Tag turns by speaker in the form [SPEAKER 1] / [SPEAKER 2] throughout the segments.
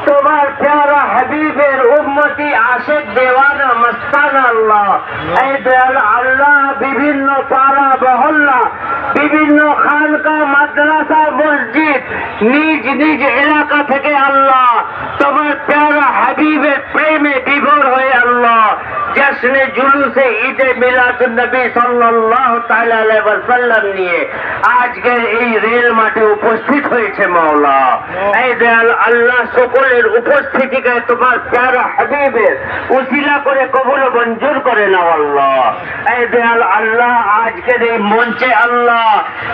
[SPEAKER 1] তোমার প্যারা হাবিবের উম্মতি আশিক দেওয়ানা মস্তানা আল্লাহ। এই দয়াল আল্লাহ বিভিন্ন পাড়া মহল্লা, বিভিন্ন খানকা, মাদ্রাসা, মসজিদ, নিজ নিজ এলাকা থেকে আল্লাহ তোমার প্যারা হাবিবের প্রেমে বিভোর হয়ে আল্লাহ জশ্নে জুলুসে ঈদে মিলাদুন নবী সাল্লাল্লাহু তাআলা আলাইহি ওয়াসাল্লাম নিয়ে আজকের এই রেল মাঠে উপস্থিত হয়েছে মাওলা। এই দয়াল আল্লাহ সকলের উপস্থিতিকে তোমার প্যারা হাবিবের উসিলা করে কবুল মঞ্জুর করে নাও আল্লাহ। এই দয়াল আল্লাহ আজকের এই মঞ্চে আল্লাহ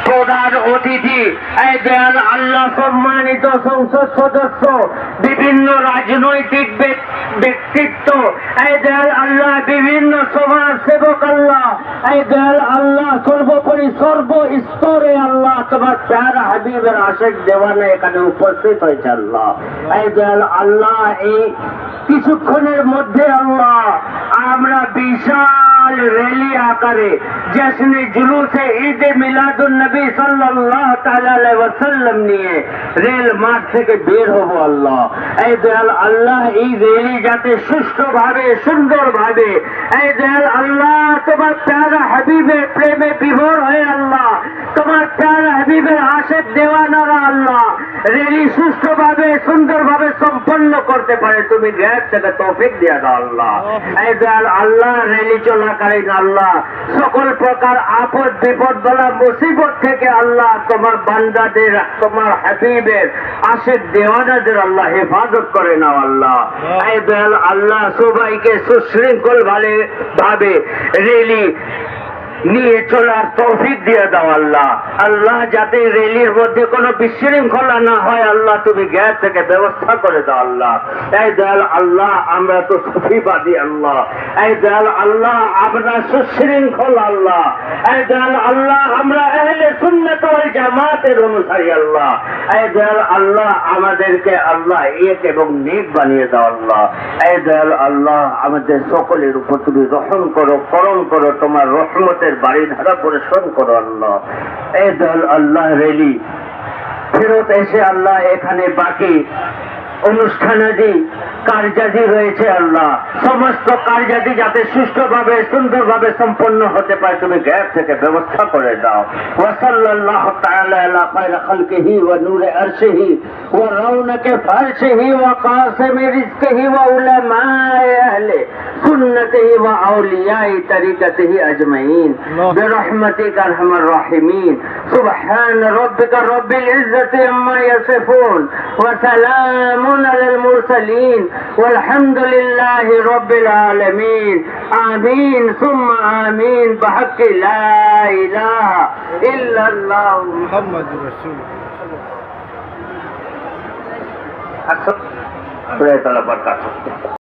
[SPEAKER 1] প্রধান অতিথি, এই দয়াল আল্লাহ সম্মানিত সংসদ সদস্য, বিভিন্ন রাজনৈতিক ব্যক্তিত্ব, এই দয়াল আল্লাহ বিভিন্ন সমাজ সেবক আল্লাহ, এই দয়াল আল্লাহ সর্বোপরি সর্ব স্তরে আল্লাহ তোমার প্যারা হাবিবের আশিক দেওয়ানা এখানে উপস্থিত হয়েছে আল্লাহ। এই দয়াল আল্লাহ এই কিছুক্ষণের মধ্যে আল্লাহ আমরা বিশাল র্যালি আকারে জশ্নে জুলুসে ঈদে মিলাদুন নবী সাল্লাল্লাহু তাআলা আলাইহি ওয়াসাল্লাম নিয়ে রেল মাঠ থেকে বের হব আল্লাহ। এই দয়াল আল্লাহ এই র্যালি যাতে সুষ্ঠুভাবে সুন্দরভাবে এই দয়াল আল্লাহ তোমার প্যারা হাবিবের প্রেমে বিভোর হয়ে আল্লাহ তোমার প্যারা হাবিবের আশিক দেওয়ানারা আল্লাহ র্যালি সুষ্ঠুভাবে সুন্দরভাবে সম্পন্ন করতে পারে তুমি গ্যাস থেকে তৌফিক দিয়ে দাও আল্লাহ। এই দয়াল আল্লাহ র্যালি চলাকালীন আল্লাহ সকল প্রকার আপদ বিপদ বলা মুসিবত থেকে আল্লাহ তোমার বান্দাদের তোমার হাবিবের আশিক দেওয়ানাদের আল্লাহ হেফাজত করে নাও আল্লাহ। এই দয়াল আল্লাহ সবাইকে সুশৃঙ্খল ভাবে র্যালি নিয়ে চলার তৌফিক দিয়ে দাও আল্লাহ। আল্লাহ যাতে র্যালির মধ্যে কোনো বিশৃঙ্খলা না হয় আল্লাহ তুমি গ্যাস থেকে ব্যবস্থা করে দাও আল্লাহ। এই দয়াল আল্লাহ আমরা তো সুফিবাদী আল্লাহ, এই দয়াল আল্লাহ আমরা সুশৃঙ্খল আল্লাহ, এই দয়াল আল্লাহ আমরা আহলে সুন্নাত ওয়াল জামাতের অনুসারী আল্লাহ। এই দয়াল আল্লাহ আমাদেরকে আল্লাহ এক এবং নেক বানিয়ে দাও আল্লাহ। এই দয়াল আল্লাহ আমাদের সকলের উপর তুমি রহম করো, করম করো, তোমার রহমতের বাড়ি ধারা পরিশ্রম করো আল্লাহ। এই দয়াল আল্লাহ রেলি ফেরত এসে আল্লাহ এখানে বাকি অনুষ্ঠানাদি কার্যাদি রয়েছে আল্লাহ সমস্ত কার্যাদি যাতে সুষ্ঠুভাবে সুন্দরভাবে সম্পন্ন হতে পারে তুমি গ্যাস থেকে ব্যবস্থা করে দাও। ওয়া সাল্লাল্লাহু তাআলা আলা খায়রি খালকিহি ওয়া নূরি আরশিহি ওয়া রাউনাকি ফারশিহি ওয়া কাসিমি রিজকিহি ওয়া উলামায়ে আহলি সুন্নতিহি ওয়া আউলিয়ায়ে তরিকতিহি আজমাইন বিরহমাতিকা আরহামার রাহিমিন। সুবহান রাব্বিকা রাব্বিল ইজ্জাতি আম্মা ইয়াসিফুন ওয়া সালামুন আলাল মুরসালিন والحمد لله رب العالمين آمين ثم آمين بحق لا إله إلا الله محمد رسول الله.